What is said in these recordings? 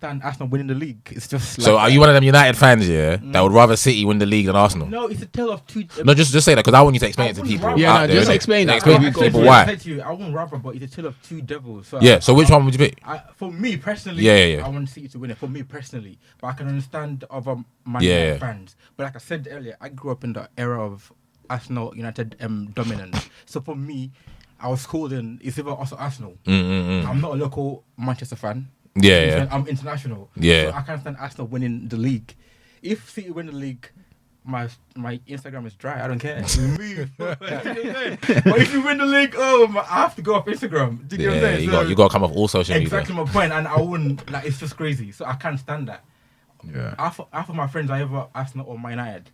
stand Arsenal winning the league. It's just like, So are you one of them United fans, that would rather City win the league than Arsenal? No, it's a tale of two. No, just say that because I want you to explain it to people. Yeah, out there, just innit? explain that. Explain to people why. I wouldn't rather, but it's a tale of two devils. So So which one would you pick? For me personally, I want City to win it. For me personally, but I can understand other Man United fans. But like I said earlier, I grew up in the era of Arsenal United dominance. So for me, I was called in. It's either also Arsenal. I'm not a local Manchester fan. I'm international. So I can't stand Arsenal winning the league. If City win the league, my Instagram is dry. I don't care. Move. But if you win the league, I have to go off Instagram. Do you get what I'm saying? You got to come off all social media. Exactly my point. And I wouldn't, like, it's just crazy. So I can't stand that. Yeah. Half of my friends are either Arsenal or Man United.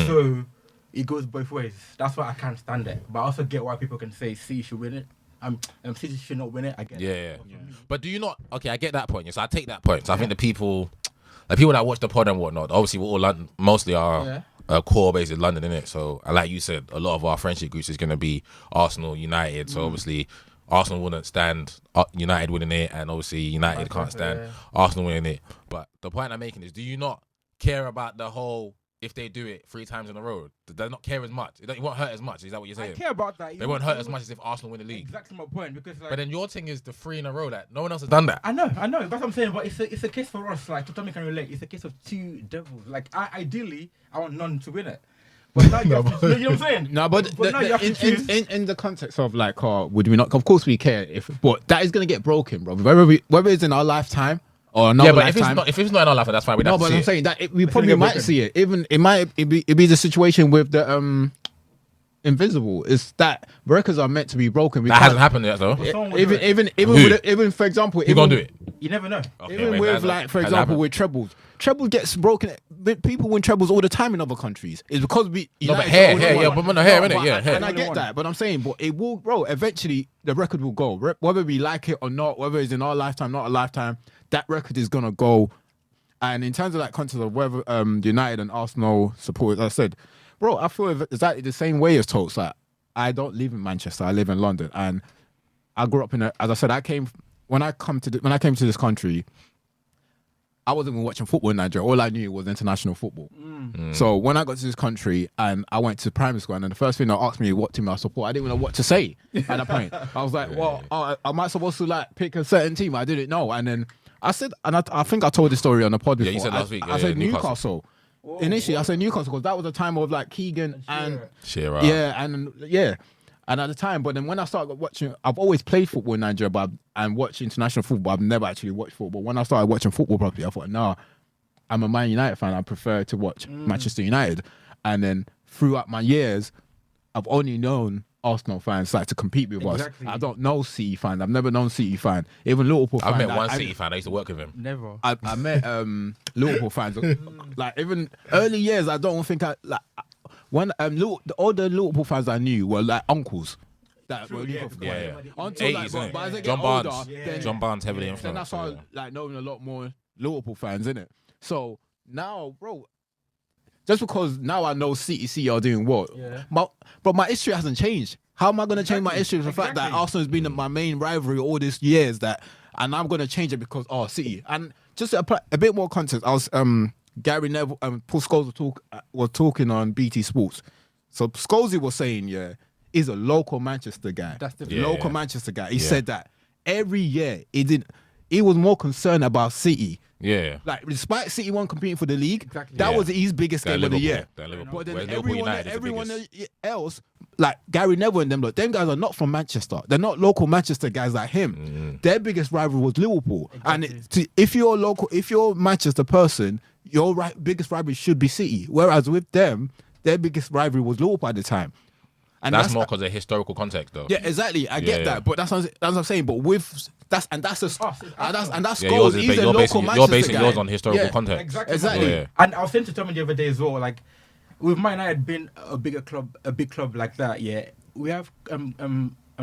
So it goes both ways. That's why I can't stand it. But I also get why people can say City should win it. City should not win it. I get it. But do you not? Okay, I get that point. So I take that point. So I think the people that watch the pod and whatnot, obviously we're all London, mostly our core base is London, innit? So like you said, a lot of our friendship groups is going to be Arsenal, United. So obviously Arsenal wouldn't stand United winning it, and obviously United can't stand Arsenal winning it. But the point I'm making is, do you not care about the whole? If they do it 3 times in a row, they not care as much. It won't hurt as much. Is that what you're saying? I care about that. They won't hurt as much as if Arsenal win the league. Exactly my point. Because but then your thing is the 3 in a row that no one else has done that. I know. That's what I'm saying. But it's a case for us. Like, Tommy can relate. It's a case of two devils. Like, ideally, I want none to win it. But now you know what I'm saying? No, but now you have to choose. in the context of like, would we not? Of course we care. But that is gonna get broken, bro. Whether it's in our lifetime. Or another lifetime. If it's not in our life, that's fine. No, but I'm saying that we probably might see it. Even it might be the situation with the Invisible. Is that records are meant to be broken? That hasn't happened yet, though. Even for example, who's gonna do it? You never know. Even with like, for example, with trebles gets broken. People win trebles all the time in other countries. It's because we. But hair, innit? And I get that, but I'm saying, but it will, bro. Eventually, the record will go. Whether we like it or not, whether it's in our lifetime, not a lifetime, that record is gonna go. And in terms of that context of whether United and Arsenal supporters, I said, bro, I feel exactly the same way as Tokes. Like, I don't live in Manchester. I live in London, and I grew up as I said, when I came to this country, I wasn't even watching football in Nigeria. All I knew was international football. So when I got to this country and I went to primary school, and then the first thing they asked me what team I support, I didn't even know what to say at that point. I was like, am I supposed to like pick a certain team? I didn't know. And then I said, and I think I told this story on the pod before. Yeah, you said last week. I said Newcastle. Initially, I said Newcastle because that was a time of like Keegan and Shearer. And at the time, but then when I started watching, I've always played football in Nigeria, and watched international football. I've never actually watched football. When I started watching football properly, I thought, nah, I'm a Man United fan. I prefer to watch Manchester United. And then throughout my years, I've only known Arsenal fans like to compete with us. I don't know City fan. I've never known City fan. Even Liverpool fan. I've met one City fan. I used to work with him. Never. I met Liverpool fans. Like even early years, I don't think when all the Liverpool fans I knew were like uncles. That were Liverpool fans. Until 80s, like, but as I get John older, Barnes. John Barnes heavily influenced. Then that's why like knowing a lot more Liverpool fans, innit? So now, bro, just because now I know City are doing what, but my history hasn't changed. How am I going to change my history with the fact that Arsenal has been my main rivalry all these years, and I'm going to change it because City? And just to apply a bit more context, I was Gary Neville and Paul Scholes were talking on BT Sports. So Scholes was saying, he's a local Manchester guy. That's the local Manchester guy. He said that every year he was more concerned about City. Yeah. Like, despite City one competing for the league, that was his biggest game of the year. But then everyone else, like Gary Neville and them guys are not from Manchester. They're not local Manchester guys like him. Their biggest rival was Liverpool. And if you're a Manchester person, your biggest rivalry should be City. Whereas with them, their biggest rivalry was Liverpool at the time. And that's more because of historical context, though. Yeah, exactly. I get that, but that's what I'm saying. But that's Scholes. He's a local Manchester guy. You're basing yours on historical context. Exactly. Yeah. And I was saying to Tommy the other day as well, like with Man United being a big club like that, we have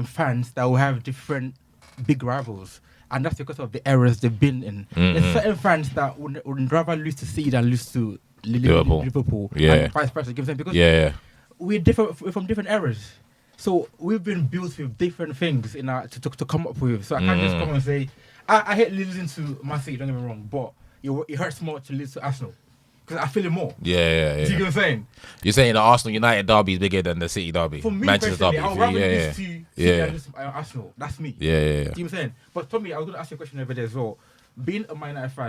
fans that will have different big rivals. And that's because of the eras they've been in. There's certain fans that would rather lose to City than lose to Liverpool. And vice versa. Because we're from different eras. So we've been built with different things to come up with. So I can't just come and say I hate losing to Man City. Don't get me wrong, but it hurts more to lose to Arsenal because I feel it more. Yeah. Do you get what I'm saying? You're saying the Arsenal United derby is bigger than the City derby, For me, Manchester derby. I'd rather lose to City than lose to Arsenal. That's me. Yeah. Do you know what I'm saying? But Tommy, I was going to ask you a question over there as well. Being a Man United fan.